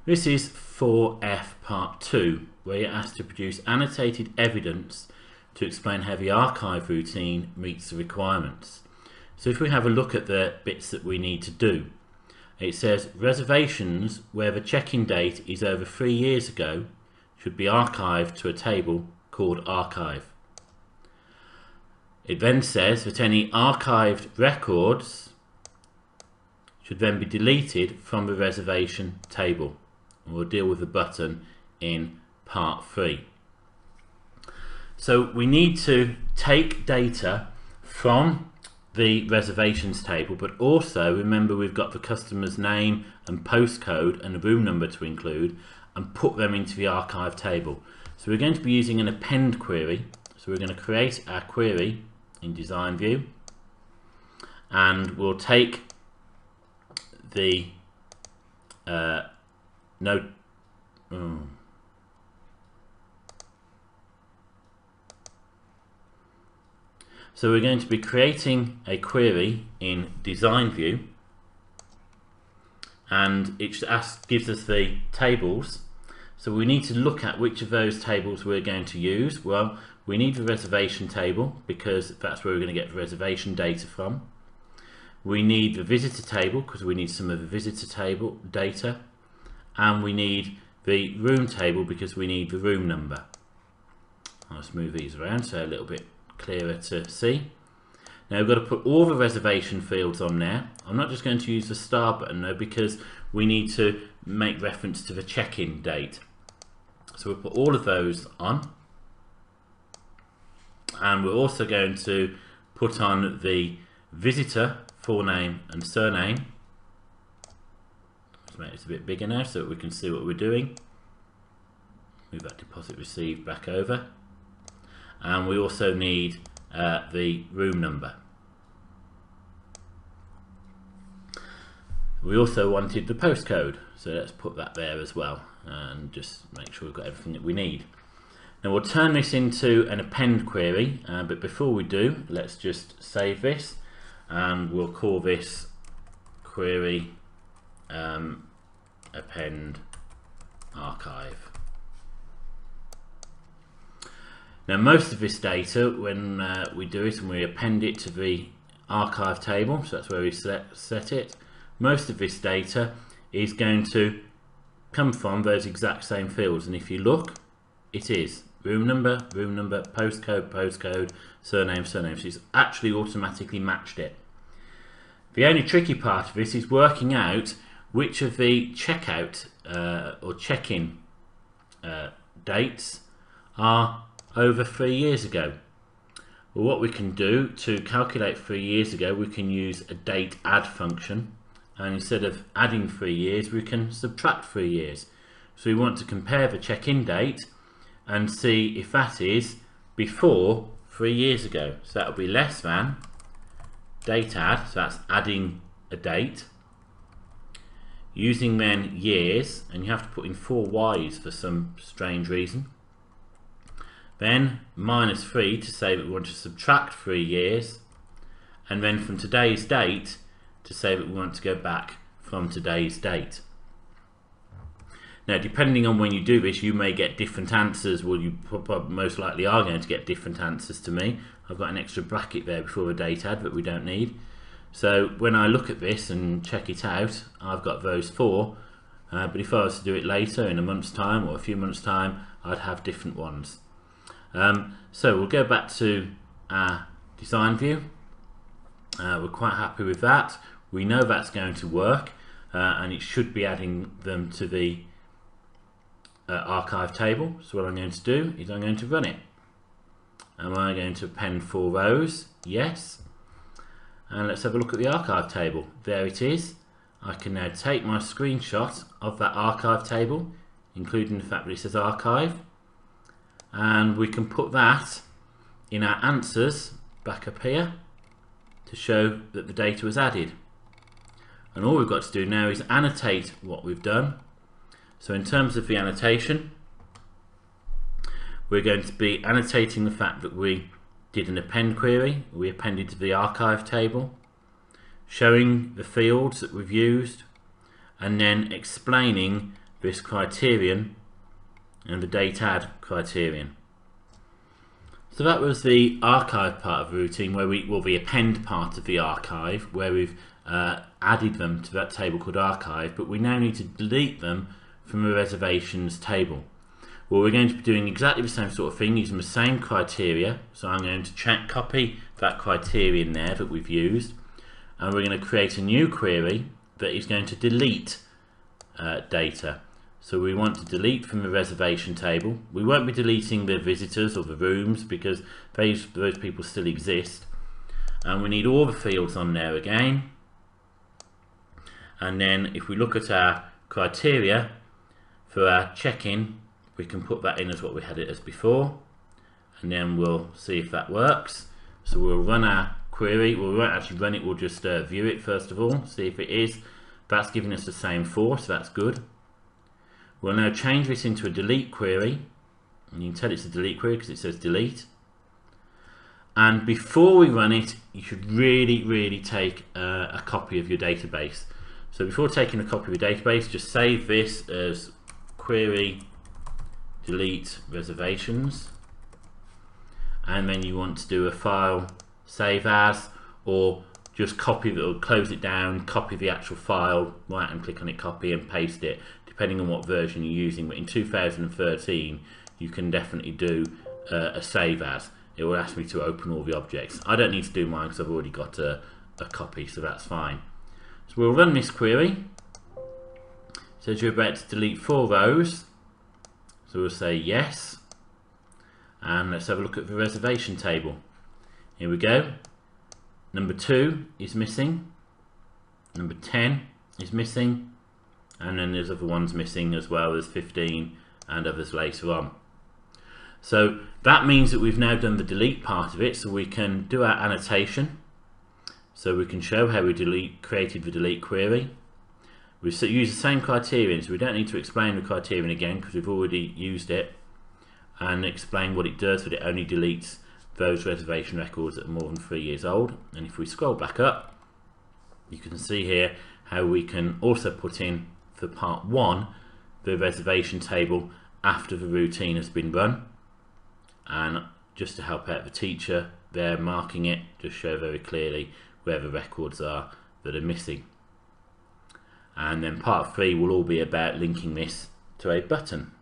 This is 4F part 2, where you're asked to produce annotated evidence to explain how the archive routine meets the requirements. So if we have a look at the bits that we need to do, it says reservations where the check-in date is over 3 years ago should be archived to a table called archive. It then says that any archived records should then be deleted from the reservation table. We'll deal with the button in part 3. So we need to take data from the reservations table, but also remember we've got the customer's name and postcode and a room number to include, and put them into the archive table. So we're going to be using an append query. So we're going to create our query in Design View, and we'll take the So we're going to be creating a query in Design View, and it gives us the tables. So we need to look at which of those tables we're going to use. Well, we need the reservation table because that's where we're going to get the reservation data from. We need the visitor table because we need some of the visitor table data, and we need the room table because we need the room number. I'll just move these around so a little bit clearer to see. Now we've got to put all the reservation fields on there. I'm not just going to use the star button though, because we need to make reference to the check-in date. So we'll put all of those on, and we're also going to put on the visitor forename and surname. Let's make this a bit bigger now so that we can see what we're doing. Move that deposit received back over, and we also need the room number. We also wanted the postcode, so let's put that there as well and just make sure we've got everything that we need. Now we'll turn this into an append query, but before we do, let's just save this, and we'll call this query append archive. Now most of this data, when we do it and we append it to the archive table, so that's where we set it, most of this data is going to come from those exact same fields, and if you look, it is room number, postcode, postcode, surname, surname. So it's actually automatically matched it. The only tricky part of this is working out which of the checkout or check-in dates are over 3 years ago. Well, what we can do to calculate 3 years ago, we can use a date add function, and instead of adding 3 years, we can subtract 3 years. So we want to compare the check-in date and see if that is before 3 years ago. So that will be less than date add, so that's adding a date, using then years, and you have to put in 4 Y's for some strange reason. Then minus 3 to say that we want to subtract 3 years, and then from today's date to say that we want to go back from today's date. Now depending on when you do this, you may get different answers. Well, you most likely are going to get different answers to me. I've got an extra bracket there before the date add that we don't need. So when I look at this and check it out, I've got those 4, but if I was to do it later in a month's time or a few months time, I'd have different ones. So we'll go back to our design view. We're quite happy with that. We know that's going to work, and it should be adding them to the archive table. So what I'm going to do is I'm going to run it. Am I going to append 4 rows? Yes. And let's have a look at the archive table. There it is. I can now take my screenshot of that archive table, including the fact that it says archive, and we can put that in our answers back up here to show that the data was added. And all we've got to do now is annotate what we've done. So in terms of the annotation, we're going to be annotating the fact that we did an append query, we appended to the archive table, showing the fields that we've used, and then explaining this criterion and the date add criterion. So that was the archive part of the routine, where the append part of the archive, where we've added them to that table called archive, but we now need to delete them from the reservations table. Well, we're going to be doing exactly the same sort of thing using the same criteria. So I'm going to copy that criterion there that we've used, and we're going to create a new query that is going to delete data. So we want to delete from the reservation table. We won't be deleting the visitors or the rooms because those people still exist. And we need all the fields on there again. And then if we look at our criteria for our check-in, we can put that in as what we had it as before. And then we'll see if that works. So we'll run our query. We won't actually run it, we'll just view it first of all, see if it is. That's giving us the same 4, so that's good. We'll now change this into a delete query, and you can tell it's a delete query because it says delete. And before we run it, you should really take a copy of your database. So before taking a copy of your database, just save this as query delete reservations, and then you want to do a file save as, or just copy it or close it down, copy the actual file, right and click on it, copy and paste it, depending on what version you're using. But in 2013 you can definitely do a save as. It will ask me to open all the objects. I don't need to do mine because I've already got a copy, so that's fine. So we'll run this query. It says you're about to delete 4 rows, so we'll say yes, and let's have a look at the reservation table. Here we go. Number 2 is missing, number 10 is missing, and then there's other ones missing as well as 15 and others later on. So that means that we've now done the delete part of it, so we can do our annotation. So we can show how we created the delete query. We've used the same criterion, so we don't need to explain the criterion again because we've already used it, and explain what it does, that it only deletes those reservation records that are more than 3 years old. And if we scroll back up, you can see here how we can also put in for part 1 the reservation table after the routine has been run, and just to help out the teacher, they're marking it, just show very clearly where the records are that are missing. And then part 3 will all be about linking this to a button.